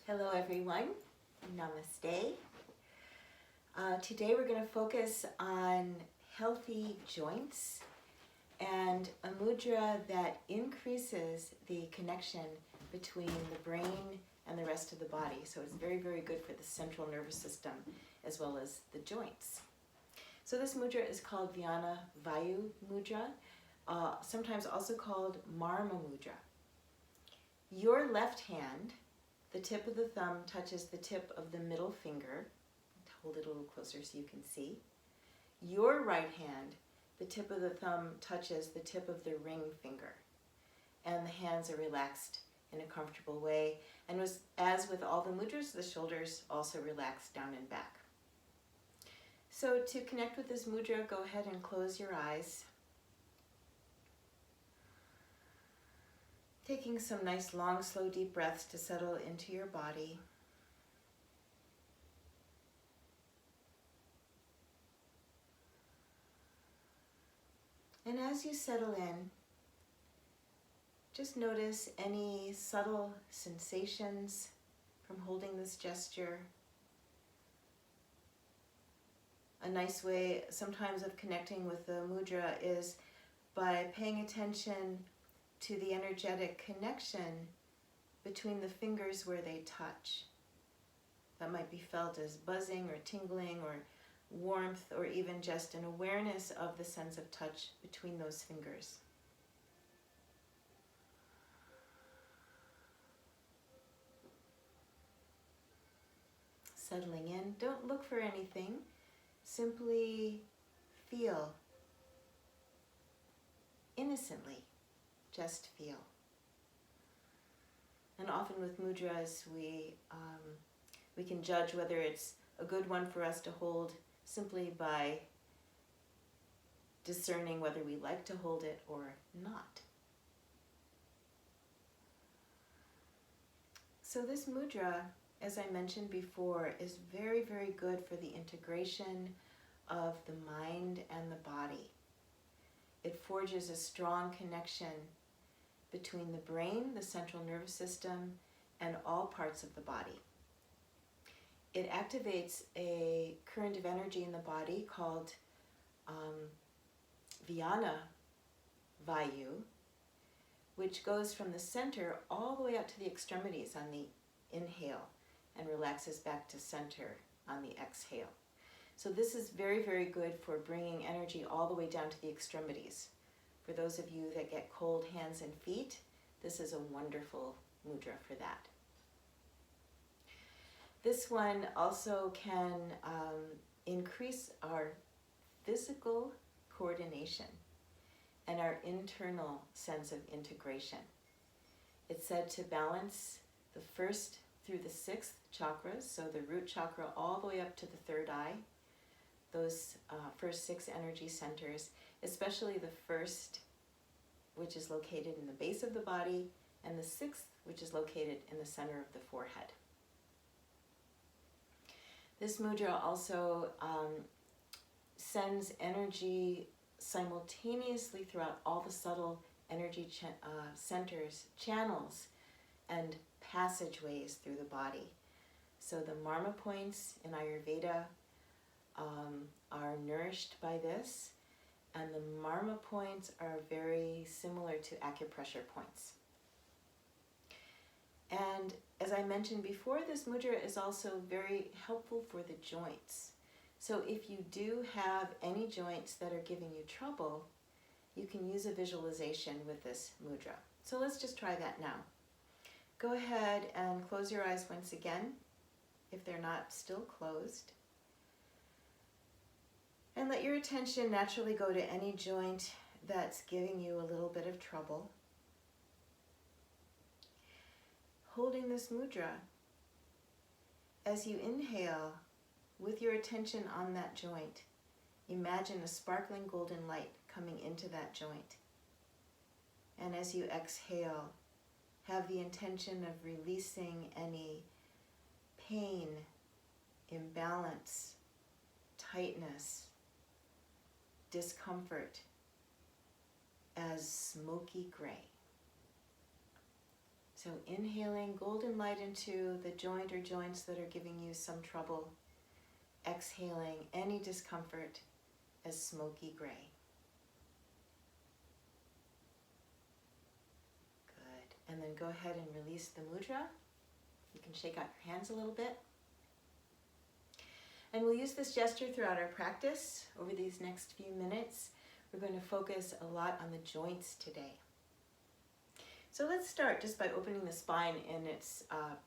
Hello everyone, namaste. Today we're going to focus on healthy joints and a mudra that increases the connection between the brain and the rest of the body. So it's very, very good for the central nervous system as well as the joints. So this mudra is called vyana, vayu mudra, sometimes also called marma mudra. Your left hand, the tip of the thumb touches the tip of the middle finger. Hold it a little closer so you can see. Your right hand, the tip of the thumb touches the tip of the ring finger. And the hands are relaxed in a comfortable way. And as with all the mudras, the shoulders also relax down and back. So to connect with this mudra, go ahead and close your eyes. Taking some nice, long, slow, deep breaths to settle into your body. And as you settle in, just notice any subtle sensations from holding this gesture. A nice way sometimes of connecting with the mudra is by paying attention to the energetic connection between the fingers where they touch. That might be felt as buzzing or tingling or warmth, or even just an awareness of the sense of touch between those fingers. Settling in, don't look for anything, simply feel innocently. Just feel. And often with mudras, we can judge whether it's a good one for us to hold simply by discerning whether we like to hold it or not. So this mudra, as I mentioned before, is very, very good for the integration of the mind and the body. It forges a strong connection between the brain, the central nervous system, and all parts of the body. It activates a current of energy in the body called vyana, vayu, which goes from the center all the way up to the extremities on the inhale and relaxes back to center on the exhale. So this is very, very good for bringing energy all the way down to the extremities. For those of you that get cold hands and feet, this is a wonderful mudra for that. This one also can increase our physical coordination and our internal sense of integration. It's said to balance the first through the sixth chakras, so the root chakra all the way up to the third eye, those first six energy centers, especially the first, which is located in the base of the body, and the sixth, which is located in the center of the forehead. This mudra also sends energy simultaneously throughout all the subtle energy centers, channels, and passageways through the body. So the marma points in Ayurveda are nourished by this, and the marma points are very similar to acupressure points. And as I mentioned before, this mudra is also very helpful for the joints. So if you do have any joints that are giving you trouble, you can use a visualization with this mudra. So let's just try that now. Go ahead and close your eyes once again, if they're not still closed. And let your attention naturally go to any joint that's giving you a little bit of trouble. Holding this mudra, as you inhale, with your attention on that joint, imagine a sparkling golden light coming into that joint. And as you exhale, have the intention of releasing any pain, imbalance, tightness, discomfort as smoky gray. So inhaling golden light into the joint or joints that are giving you some trouble. Exhaling any discomfort as smoky gray. Good. And then go ahead and release the mudra. You can shake out your hands a little bit. And we'll use this gesture throughout our practice over these next few minutes. We're going to focus a lot on the joints today. So let's start just by opening the spine in its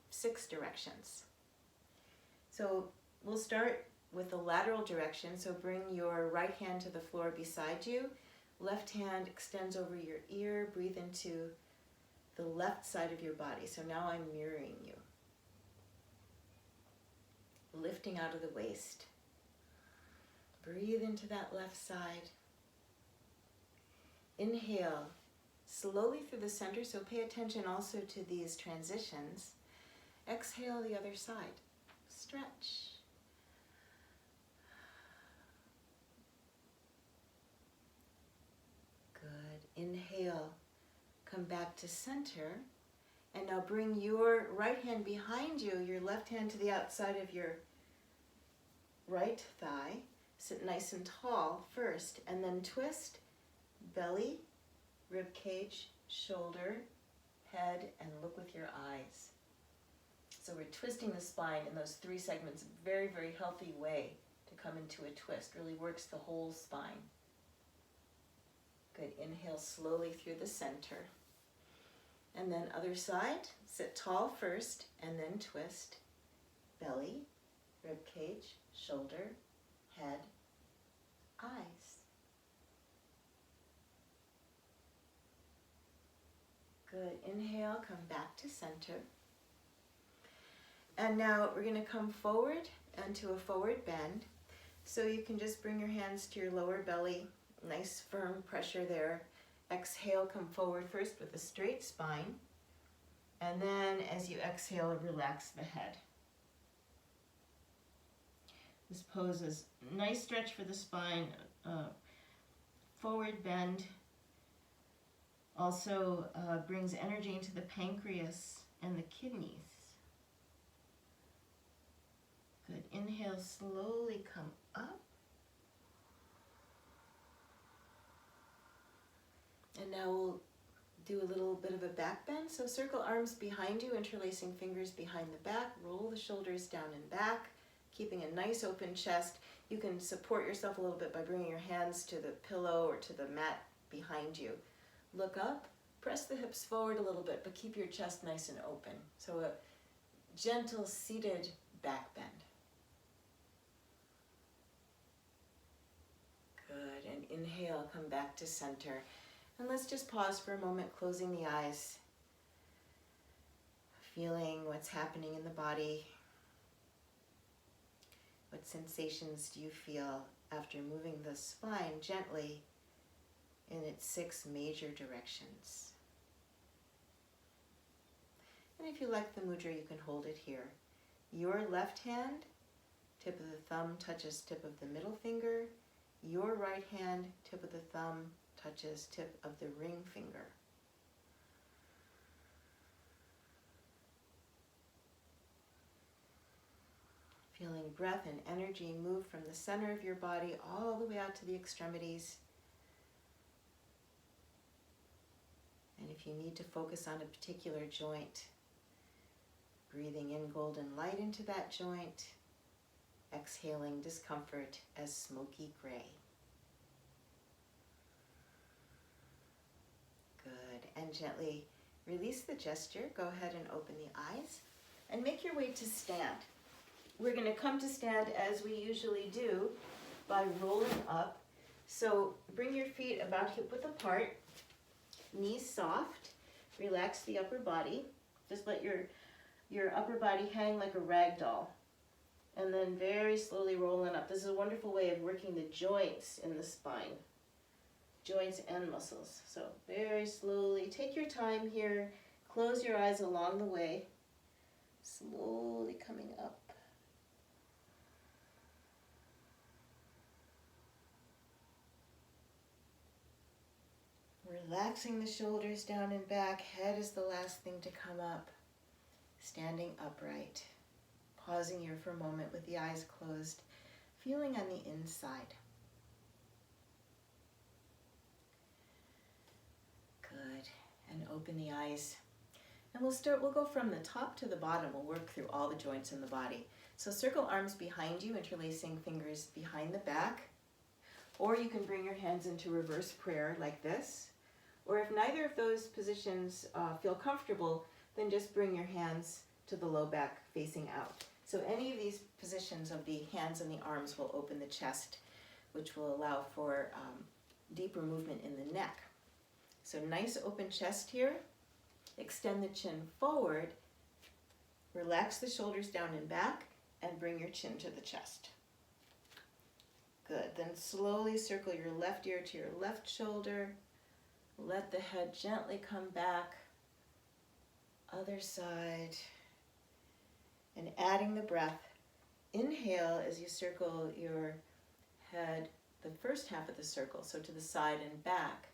6 directions. So we'll start with the lateral direction. So bring your right hand to the floor beside you. Left hand extends over your ear. Breathe into the left side of your body. So now I'm mirroring you. Lifting out of the waist. Breathe into that left side. Inhale slowly through the center, so pay attention also to these transitions. Exhale the other side. Stretch. Good. Inhale. Come back to center. And now bring your right hand behind you, your left hand to the outside of your right thigh. Sit nice and tall first, and then twist, belly, rib cage, shoulder, head, and look with your eyes. So we're twisting the spine in those 3 segments, very, very healthy way to come into a twist. Really works the whole spine. Good. Inhale slowly through the center. And then other side, sit tall first, and then twist, belly, rib cage, shoulder, head, eyes. Good. Inhale, come back to center. And now we're going to come forward and to a forward bend. So you can just bring your hands to your lower belly. Nice firm pressure there. Exhale, come forward first with a straight spine. And then as you exhale, relax the head. This pose is a nice stretch for the spine. Forward bend. Also brings energy into the pancreas and the kidneys. Good. Inhale, slowly come up. And now we'll do a little bit of a back bend. So circle arms behind you, interlacing fingers behind the back. Roll the shoulders down and back, keeping a nice open chest. You can support yourself a little bit by bringing your hands to the pillow or to the mat behind you. Look up, press the hips forward a little bit, but keep your chest nice and open. So a gentle seated back bend. Good, and inhale, come back to center. And let's just pause for a moment, closing the eyes, feeling what's happening in the body. What sensations do you feel after moving the spine gently in its 6 major directions? And if you like the mudra, you can hold it here. Your left hand, tip of the thumb touches tip of the middle finger. Your right hand, tip of the thumb, touches tip of the ring finger. Feeling breath and energy move from the center of your body all the way out to the extremities. And if you need to focus on a particular joint, breathing in golden light into that joint, exhaling discomfort as smoky gray. Good. And gently release the gesture. Go ahead and open the eyes and make your way to stand. We're going to come to stand as we usually do by rolling up. So bring your feet about hip width apart, knees soft, relax the upper body. Just let your upper body hang like a rag doll. And then very slowly rolling up. This is a wonderful way of working the joints in the spine. Joints and muscles. So very slowly, take your time here. Close your eyes along the way. Slowly coming up. Relaxing the shoulders down and back. Head is the last thing to come up. Standing upright. Pausing here for a moment with the eyes closed. Feeling on the inside. Good. And open the eyes. And we'll go from the top to the bottom. We'll work through all the joints in the body. So circle arms behind you, interlacing fingers behind the back. Or you can bring your hands into reverse prayer like this. Or if neither of those positions feel comfortable, then just bring your hands to the low back facing out. So any of these positions of the hands and the arms will open the chest, which will allow for deeper movement in the neck. So nice open chest here. Extend the chin forward. Relax the shoulders down and back and bring your chin to the chest. Good. Then slowly circle your left ear to your left shoulder. Let the head gently come back. Other side. And adding the breath. Inhale as you circle your head, the first half of the circle, so to the side and back.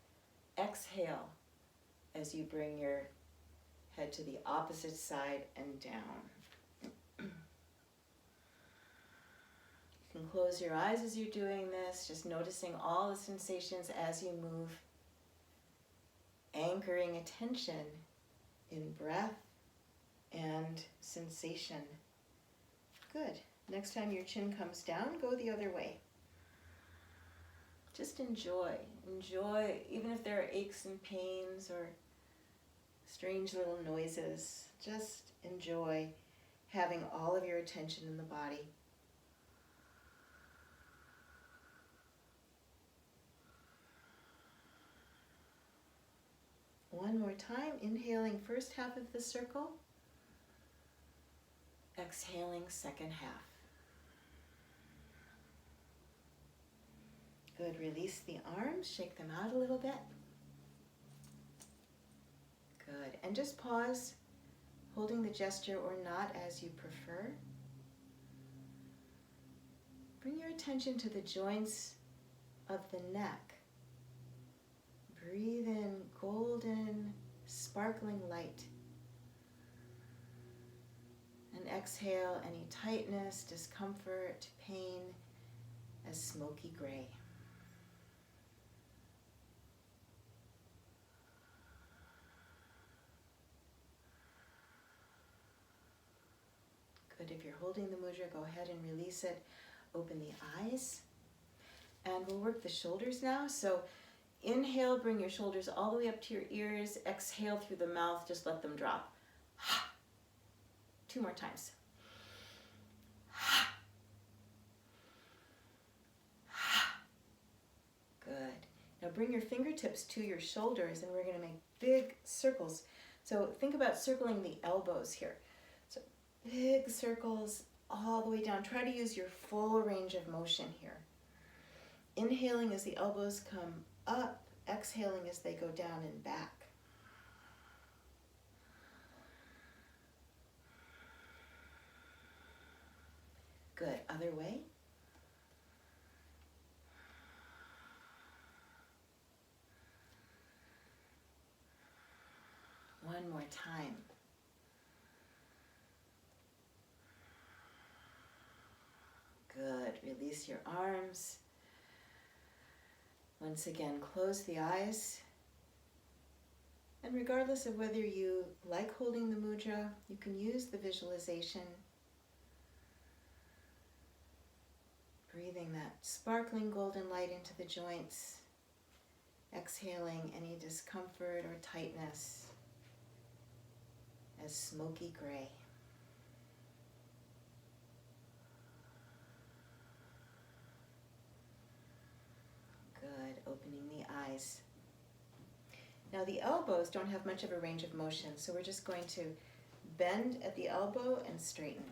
Exhale as you bring your head to the opposite side and down. You can close your eyes as you're doing this, just noticing all the sensations as you move, anchoring attention in breath and sensation. Good. Next time your chin comes down, go the other way. Just enjoy, even if there are aches and pains or strange little noises, just enjoy having all of your attention in the body. One more time, inhaling first half of the circle, exhaling second half. Good, release the arms, shake them out a little bit. Good, and just pause, holding the gesture or not as you prefer. Bring your attention to the joints of the neck. Breathe in golden, sparkling light. And exhale any tightness, discomfort, pain as smoky gray. Good, if you're holding the mudra, go ahead and release it. Open the eyes. And we'll work the shoulders now. So inhale, bring your shoulders all the way up to your ears. Exhale through the mouth, just let them drop. 2 more times. Good. Now bring your fingertips to your shoulders and we're going to make big circles. So think about circling the elbows here. So big circles all the way down. Try to use your full range of motion here. Inhaling as the elbows come up, exhaling as they go down and back. Good, other way. One more time. Good, release your arms. Once again, close the eyes. And regardless of whether you like holding the mudra, you can use the visualization. Breathing that sparkling golden light into the joints. Exhaling any discomfort or tightness as smoky gray. Good, opening the eyes. Now the elbows don't have much of a range of motion, so we're just going to bend at the elbow and straighten.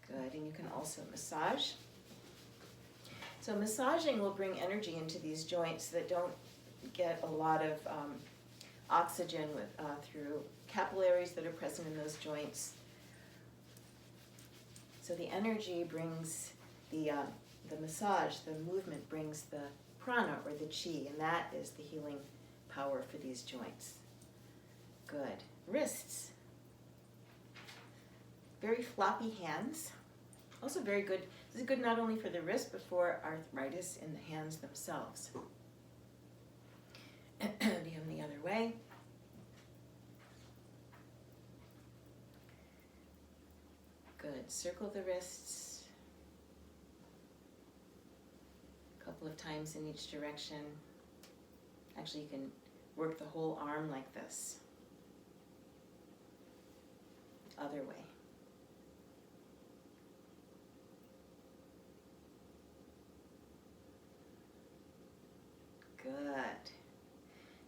Good, and you can also massage. So massaging will bring energy into these joints that don't get a lot of oxygen through capillaries that are present in those joints. So the energy brings the massage, the movement brings the prana or the chi, and that is the healing power for these joints. Good. Wrists. Very floppy hands. Also very good. This is good not only for the wrist, but for arthritis in the hands themselves. Do them the other way. Good. Circle the wrists. A couple of times in each direction. Actually, you can work the whole arm like this. Other way. Good.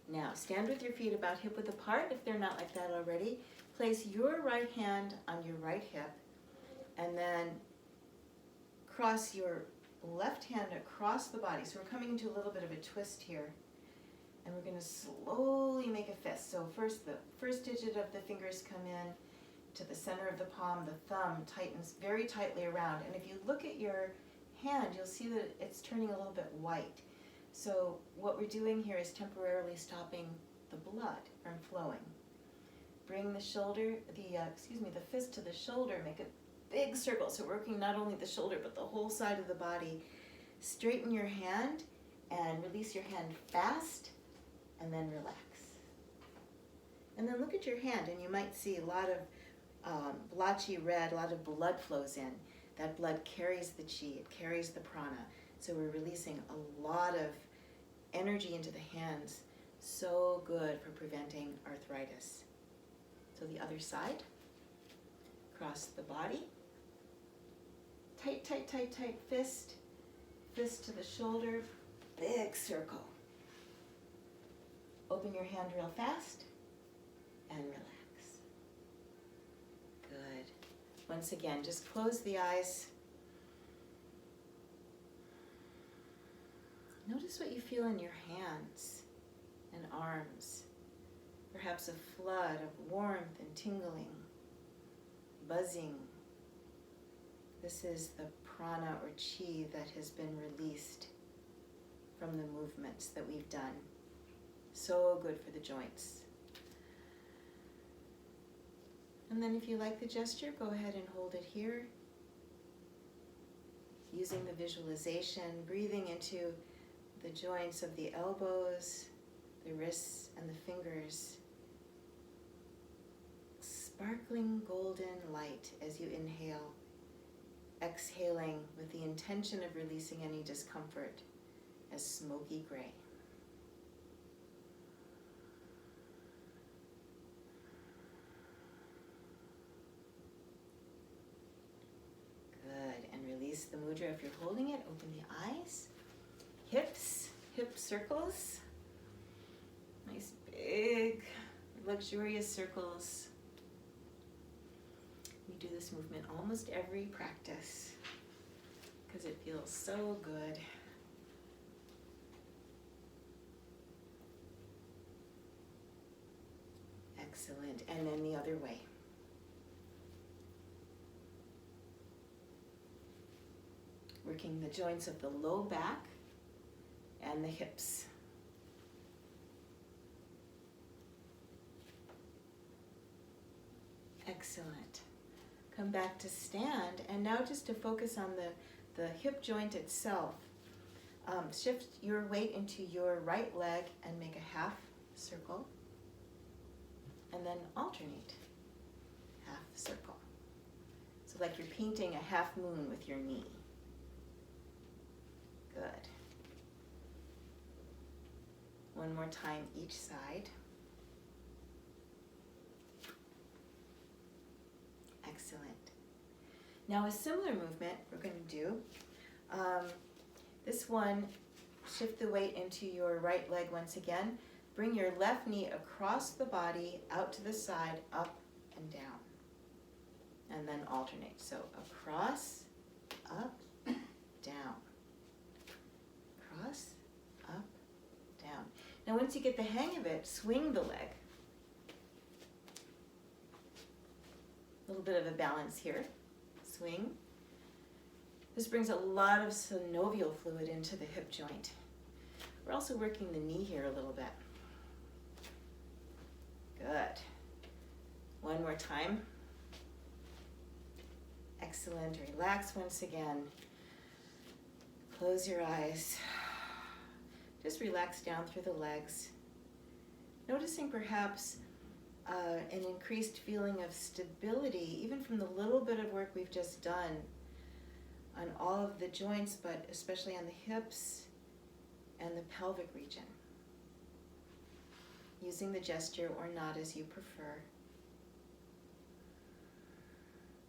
Now, stand with your feet about hip width apart if they're not like that already. Place your right hand on your right hip and then cross your left hand across the body. So we're coming into a little bit of a twist here. And we're going to slowly make a fist. So first, the first digit of the fingers come in to the center of the palm. The thumb tightens very tightly around. And if you look at your hand, you'll see that it's turning a little bit white. So what we're doing here is temporarily stopping the blood from flowing. Bring the shoulder, the fist to the shoulder. Make a big circle. So working not only the shoulder, but the whole side of the body. Straighten your hand and release your hand fast. And then relax. And then look at your hand, and you might see a lot of blotchy red, a lot of blood flows in. That blood carries the chi, it carries the prana. So we're releasing a lot of energy into the hands. So good for preventing arthritis. So the other side. Cross the body. Tight, tight, tight, tight fist. Fist to the shoulder. Big circle. Open your hand real fast and relax. Good. Once again, just close the eyes. Notice what you feel in your hands and arms. Perhaps a flood of warmth and tingling, buzzing. This is the prana or chi that has been released from the movements that we've done. So good for the joints. And then if you like the gesture, go ahead and hold it here. Using the visualization, breathing into the joints of the elbows, the wrists, and the fingers. Sparkling golden light as you inhale. Exhaling with the intention of releasing any discomfort as smoky gray. Release the mudra if you're holding it. Open the eyes. Hips, hip circles. Nice big, luxurious circles. We do this movement almost every practice because it feels so good. Excellent. And then the other way. Working the joints of the low back and the hips. Excellent. Come back to stand, and now just to focus on the hip joint itself. Shift your weight into your right leg and make a half circle, and then alternate half circle. So like you're painting a half moon with your knee. Good. One more time each side. Excellent. Now a similar movement we're going to do. This one, shift the weight into your right leg once again. Bring your left knee across the body, out to the side, up and down. And then alternate. So across, up, down. Across, up, down. Now once you get the hang of it, swing the leg. A little bit of a balance here. Swing, This brings a lot of synovial fluid into the hip joint. We're also working the knee here a little bit. Good. One more time. Excellent. Relax once again. Close your eyes. Just relax down through the legs. Noticing perhaps an increased feeling of stability, even from the little bit of work we've just done on all of the joints, but especially on the hips and the pelvic region. Using the gesture or not as you prefer.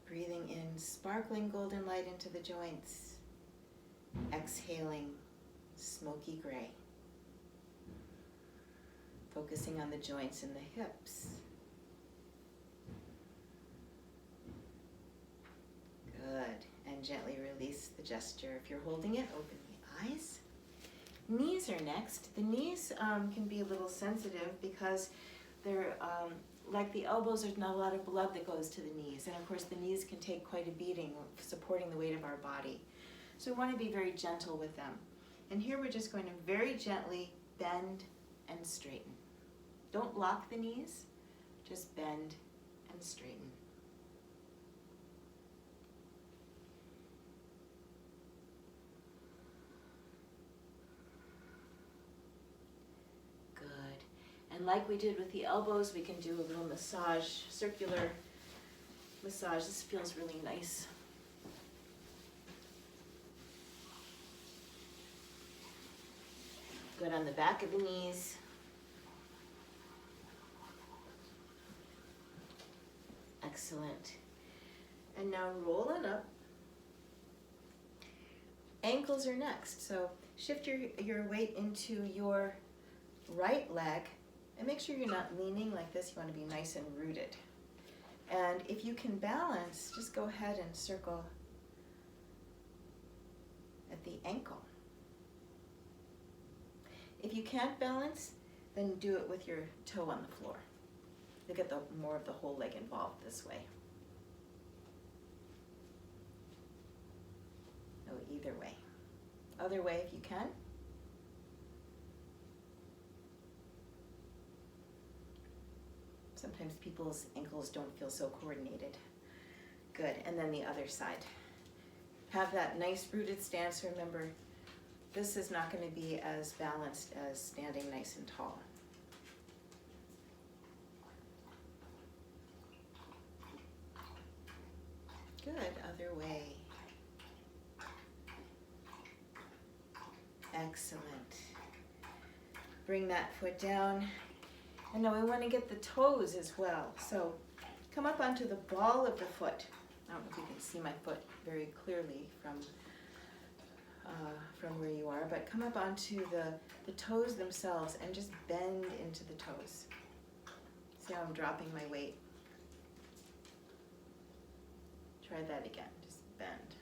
Breathing in sparkling golden light into the joints. Exhaling smoky gray. Focusing on the joints in the hips. Good. And gently release the gesture. If you're holding it, open the eyes. Knees are next. The knees can be a little sensitive because they're like the elbows, there's not a lot of blood that goes to the knees. And of course the knees can take quite a beating supporting the weight of our body. So we want to be very gentle with them. And here we're just going to very gently bend and straighten. Don't lock the knees, just bend and straighten. And like we did with the elbows, we can do a little massage, circular massage. This feels really nice. Good on the back of the knees. Excellent. And now roll it up. Ankles are next. So shift your weight into your right leg. And make sure you're not leaning like this. You want to be nice and rooted. And if you can balance, just go ahead and circle at the ankle. If you can't balance, then do it with your toe on the floor. You'll get more of the whole leg involved this way. No, either way. Other way if you can. Sometimes people's ankles don't feel so coordinated. Good, and then the other side. Have that nice rooted stance. Remember, this is not going to be as balanced as standing nice and tall. Good, other way. Excellent. Bring that foot down. And now we want to get the toes as well. So come up onto the ball of the foot. I don't know if you can see my foot very clearly from where you are, but come up onto the toes themselves and just bend into the toes. See how I'm dropping my weight? Try that again, just bend.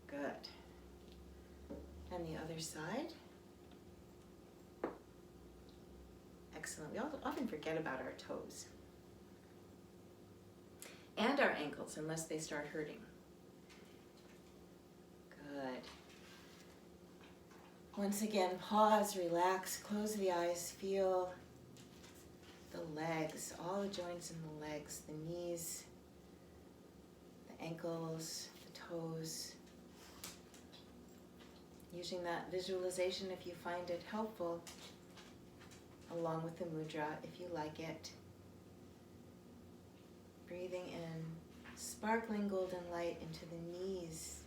Good. And the other side. Excellent. We often forget about our toes and our ankles unless they start hurting. Good. Once again, pause, relax, close the eyes, feel the legs, all the joints in the legs, the knees, the ankles, the toes. Using that visualization if you find it helpful, along with the mudra if you like it. Breathing in sparkling golden light into the knees.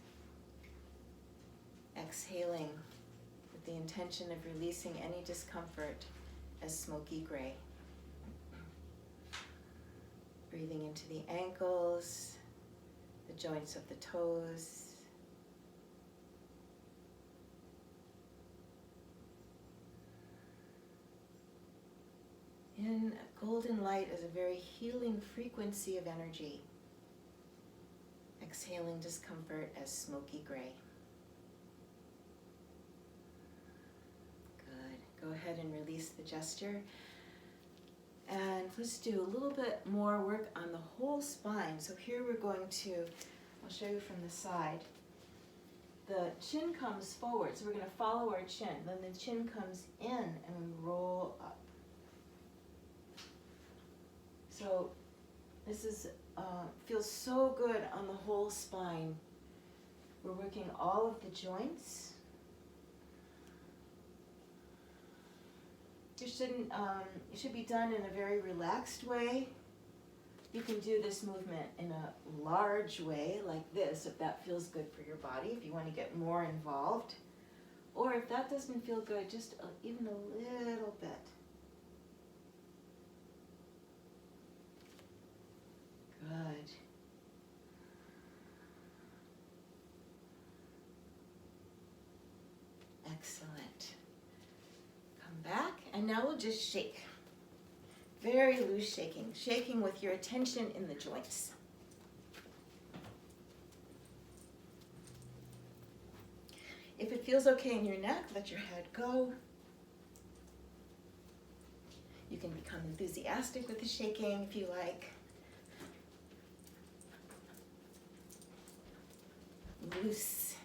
Exhaling with the intention of releasing any discomfort as smoky gray. Breathing into the ankles, the joints of the toes. In golden light is a very healing frequency of energy. Exhaling discomfort as smoky gray. Good. Go ahead and release the gesture. And let's do a little bit more work on the whole spine. So here we're going to I'll show you from the side. The chin comes forward, so we're going to follow our chin. Then the chin comes in and we roll up. So this is feels so good on the whole spine. We're working all of the joints. It should be done in a very relaxed way. You can do this movement in a large way like this if that feels good for your body, if you want to get more involved. Or if that doesn't feel good, just even a little bit. Good. Excellent. Come back, and now we'll just shake. Very loose shaking. Shaking with your attention in the joints. If it feels okay in your neck, let your head go. You can become enthusiastic with the shaking if you like. Loose.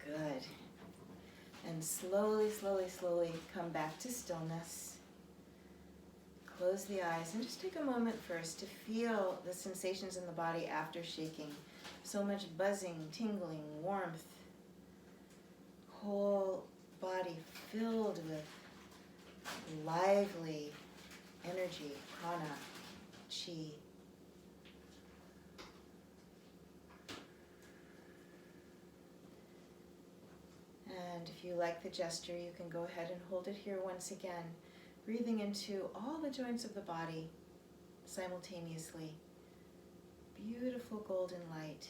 Good. And slowly, slowly, slowly come back to stillness. Close the eyes and just take a moment first to feel the sensations in the body after shaking. So much buzzing, tingling, warmth. Whole body filled with lively energy, prana, chi. And if you like the gesture, you can go ahead and hold it here once again, breathing into all the joints of the body simultaneously. Beautiful golden light.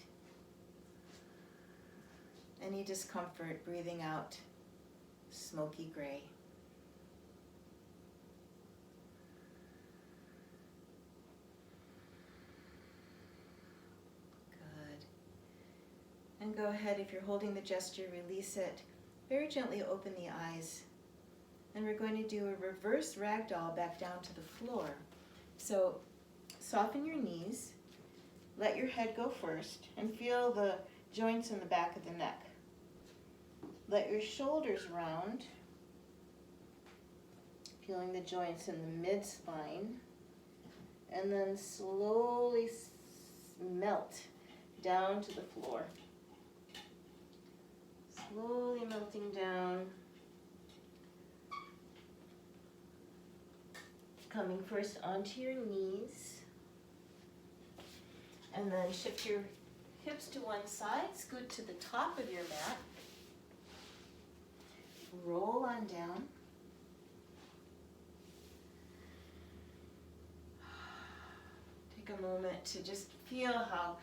Any discomfort, breathing out smoky gray. Good. And go ahead, if you're holding the gesture, release it. Very gently open the eyes. And we're going to do a reverse ragdoll back down to the floor. So soften your knees, let your head go first, and feel the joints in the back of the neck. Let your shoulders round, feeling the joints in the mid-spine, and then slowly melt down to the floor. Slowly melting down. Coming first onto your knees, and then shift your hips to one side, scoot to the top of your mat, roll on down. Take a moment to just feel how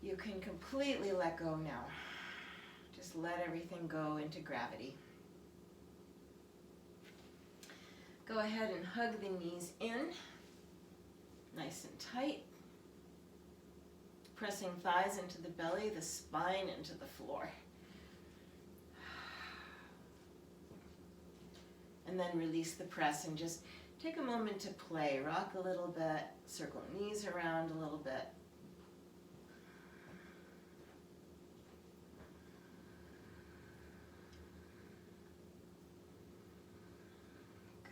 you can completely let go now. Just let everything go into gravity. Go ahead and hug the knees in, nice and tight. Pressing thighs into the belly, the spine into the floor. And then release the press and just take a moment to play. Rock a little bit, circle knees around a little bit.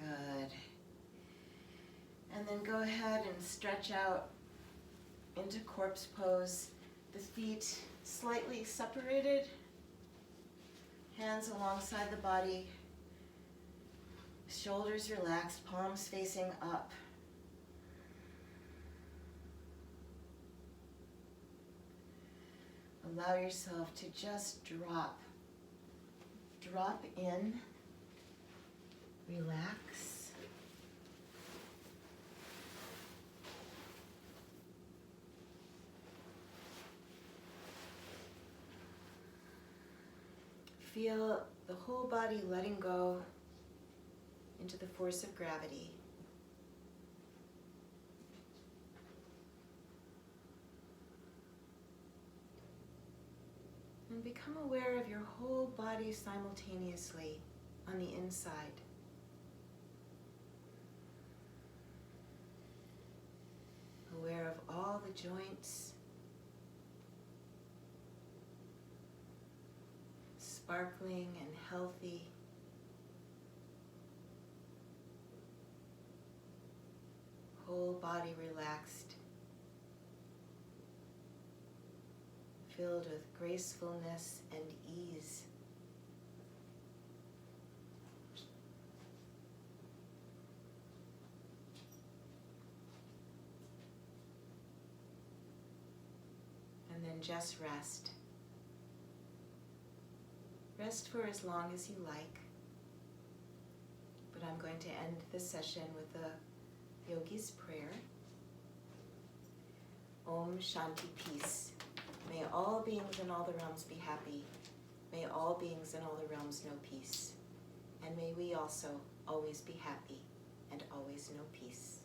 Good. And then go ahead and stretch out into corpse pose. The feet slightly separated, hands alongside the body, shoulders relaxed, palms facing up. Allow yourself to just drop in, relax. Feel the whole body letting go into the force of gravity. And become aware of your whole body simultaneously on the inside. Aware of all the joints, sparkling and healthy. Whole body relaxed, filled with gracefulness and ease. And then just rest. Rest for as long as you like. But I'm going to end this session with the yogi's prayer. Om Shanti Peace. May all beings in all the realms be happy. May all beings in all the realms know peace. And may we also always be happy and always know peace.